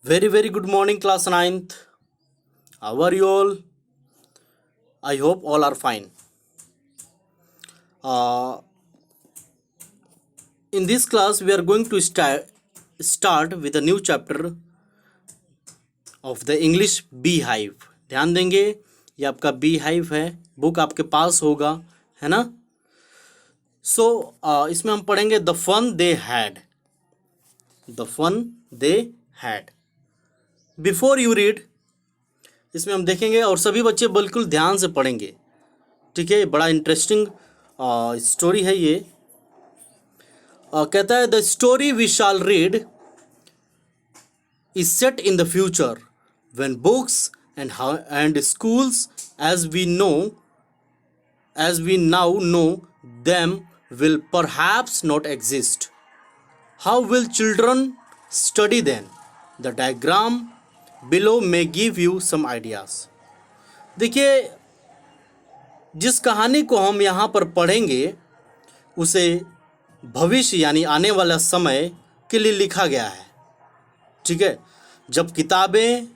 Very good morning, class ninth. How are you all? I hope all are fine. Uh, in this class, we are going to start with a new chapter of the English Beehive. ध्यान देंगे, ये आपका Beehive है, book आपके पास होगा, है ना? सो इसमें हम पढ़ेंगे the fun they had. The fun they had. Before you read, इसमें हम देखेंगे और सभी बच्चे बिल्कुल ध्यान से पढ़ेंगे. ठीक है, बड़ा इंटरेस्टिंग स्टोरी है ये. कहता है the story we shall read is set in the future when books and schools as we now know them will perhaps not exist. How will children study then? The diagram below may give you some ideas. देखिए, जिस कहानी को हम यहाँ पर पढ़ेंगे उसे भविष्य यानी आने वाला समय के लिए लिखा गया है. ठीक है, जब किताबें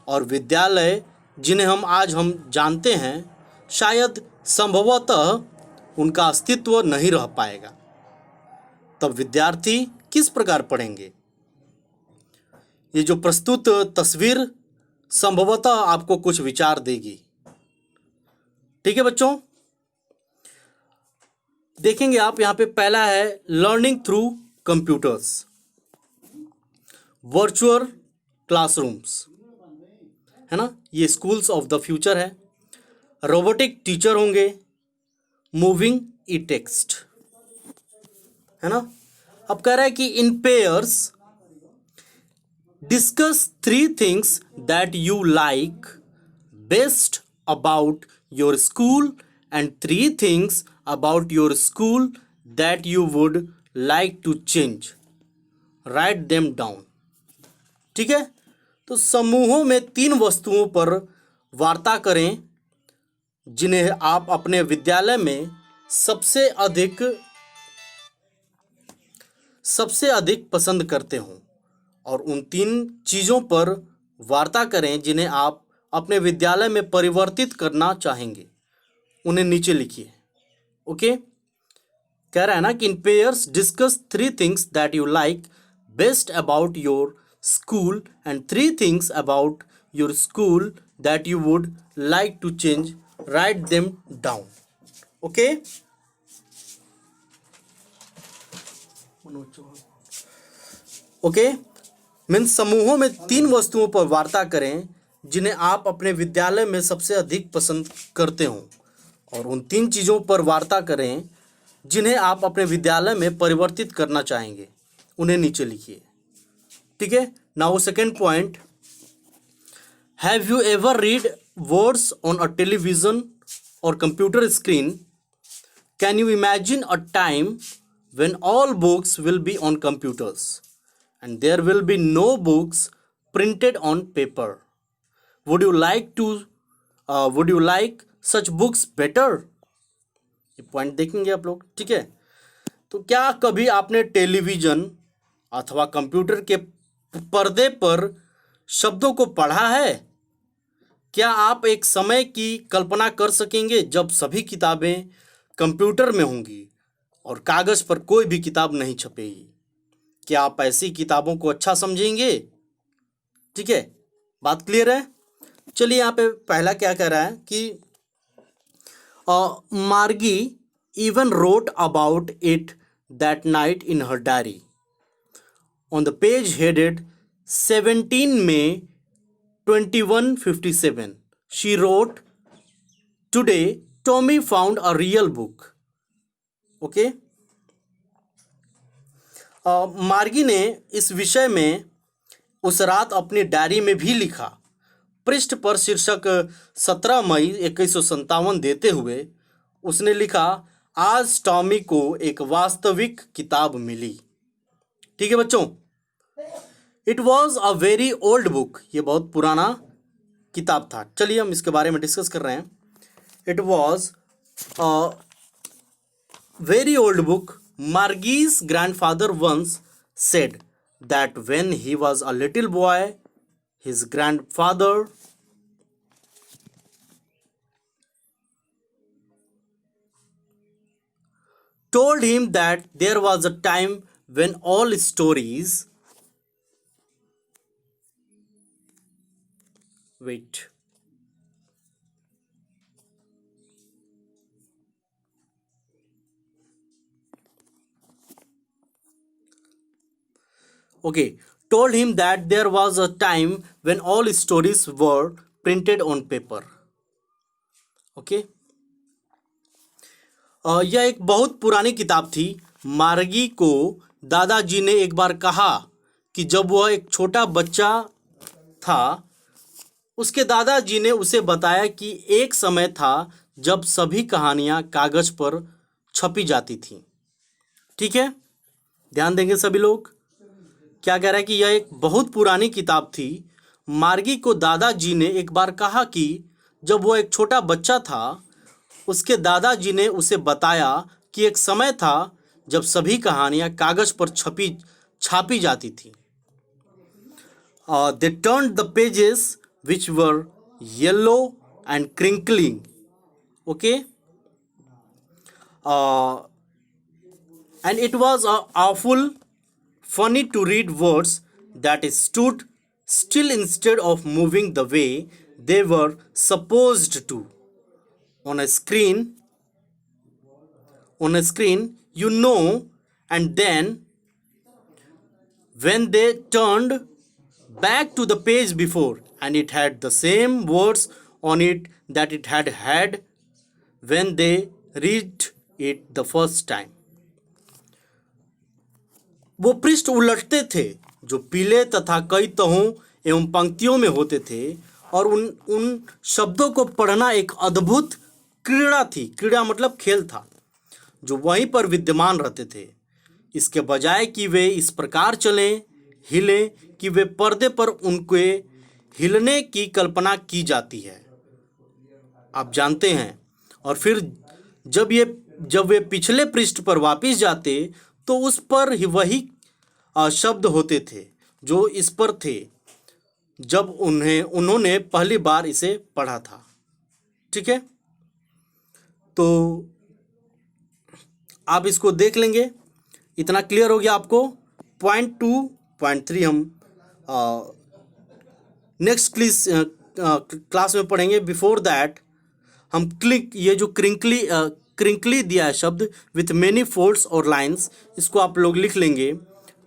और विद्यालय जिन्हें आज हम जानते हैं शायद संभवतः उनका अस्तित्व नहीं रह पाएगा, तब विद्यार्थी किस प्रकार पढ़ेंगे. ये जो प्रस्तुत तस्वीर संभवतः आपको कुछ विचार देगी. ठीक है बच्चों, देखेंगे आप यहाँ पे पहला है learning through computers, virtual classrooms, है ना. ये स्कूल्स ऑफ द फ्यूचर है. रोबोटिक टीचर होंगे, मूविंग ई टेक्स्ट, है ना. अब कह रहा है कि in pairs discuss 3 things that you like best about your school and 3 things about your school that you would like to change. Write them down. ठीक है, तो समूहों में 3 वस्तुओं पर वार्ता करें जिन्हें आप अपने विद्यालय में सबसे अधिक पसंद करते हों, और उन 3 चीज़ों पर वार्ता करें जिन्हें आप अपने विद्यालय में परिवर्तित करना चाहेंगे. उन्हें नीचे लिखिए. ओके, कह रहा है ना कि in pairs discuss 3 things that you like best about your school and 3 things about your school that you would like to change. Write them down. Okay, okay means समूहों में 3 वस्तुओं पर वार्ता करें जिन्हें आप अपने विद्यालय में सबसे अधिक पसंद करते हों, और उन 3 चीज़ों पर वार्ता करें जिन्हें आप अपने विद्यालय में परिवर्तित करना चाहेंगे. उन्हें नीचे लिखिए. ठीक है, now second point, have you ever read words on a television और computer screen? Can you imagine a time when all books will be on computers and there will be no books printed on paper? Would you like such books better? ये point देखेंगे आप लोग. ठीक है, तो क्या कभी आपने टेलीविज़न अथवा कंप्यूटर के पर्दे पर शब्दों को पढ़ा है? क्या आप एक समय की कल्पना कर सकेंगे जब सभी किताबें कंप्यूटर में होंगी और कागज़ पर कोई भी किताब नहीं छपेगी? क्या आप ऐसी किताबों को अच्छा समझेंगे? ठीक है, बात क्लियर है. चलिए, यहाँ पे पहला क्या कह रहा है कि मार्गी even wrote about it that night in her diary. On the page headed 17 May 2157 she wrote, today Tommy found a real book. Okay, मार्गी ने इस विषय में उस रात अपनी डायरी में भी लिखा. पृष्ठ पर शीर्षक 17 मई 2157 देते हुए उसने लिखा, आज टॉमी को एक वास्तविक किताब मिली. ठीक है बच्चों, it was a very old book. ये बहुत पुराना किताब था. चलिए हम इसके बारे में डिस्कस कर रहे हैं. It was very old book. Margie's grandfather once said that when he was a little boy, his grandfather told him that there was a time when all stories wait okay told him that there was a time when all stories were printed on paper. Okay यह एक बहुत पुरानी किताब थी। मार्गी को दादाजी ने एक बार कहा कि जब वह एक छोटा बच्चा था, उसके दादाजी ने उसे बताया कि एक समय था जब सभी कहानियां कागज पर छपी जाती थीं। ठीक है, ध्यान देंगे सभी लोग। क्या कह रहा है कि यह एक बहुत पुरानी किताब थी। मार्गी को दादाजी ने एक बार कहा कि जब वो एक छोटा बच्चा था, उसके दादाजी ने उसे बताया कि एक समय था जब सभी कहानियां कागज पर छापी जाती थी। They turned the pages which were yellow and crinkling. Okay, and it was awful funny to read words that stood still instead of moving the way they were supposed to on a screen, you know. And then when they turned back to the page before, and it had the same words on it that it had when they read it the first time. वो पृष्ठ उलटते थे जो पीले तथा कई तहों एवं पंक्तियों में होते थे, और उन शब्दों को पढ़ना एक अद्भुत क्रीड़ा थी। क्रीड़ा मतलब खेल था जो वहीं पर विद्यमान रहते थे, इसके बजाय कि वे इस प्रकार चलें हिलें कि वे पर्दे पर उनके हिलने की कल्पना की जाती है, आप जानते हैं। और फिर जब वे पिछले पृष्ठ पर वापस जाते तो उस पर ही वही शब्द होते थे जो इस पर थे जब उन्होंने पहली बार इसे पढ़ा था। ठीक है, तो आप इसको देख लेंगे। इतना क्लियर हो गया आपको। पॉइंट 2 पॉइंट 3 हम नेक्स्ट क्लास में पढ़ेंगे। बिफोर दैट हम ये जो क्रिंकली दिया है शब्द विथ मेनी फोल्ड्स और लाइंस, इसको आप लोग लिख लेंगे।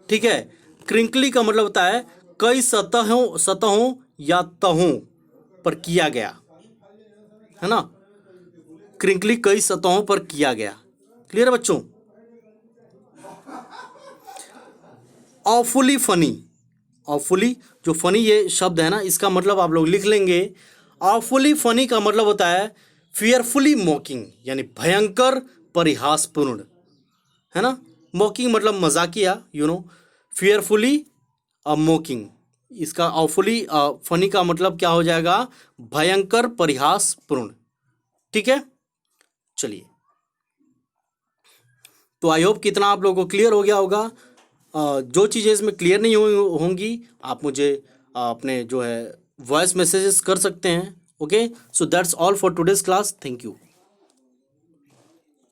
ठीक है, क्रिंकली का मतलब होता है कई सतहों या तहों पर किया गया, है ना। क्रिंकली कई सतहों पर किया गया। क्लियर है बच्चों। ऑफुली फनी, ऑफुली जो फनी ये शब्द है ना, इसका मतलब आप लोग लिख लेंगे। ऑफुली फनी का मतलब होता है फियरफुली मॉकिंग, यानी भयंकर परिहासपूर्ण, है ना। मॉकिंग मतलब मजाकिया, यू नो। फियरफुली मॉकिंग, इसका ऑफुली फनी का मतलब क्या हो जाएगा, भयंकर परिहासपूर्ण। ठीक है, चलिए। तो आई होप कितना आप लोगों को क्लियर हो गया होगा। जो चीज़ें इसमें क्लियर नहीं होंगी आप मुझे अपने जो है वॉइस मैसेजेस कर सकते हैं। Okay, so that's all for today's class. Thank you.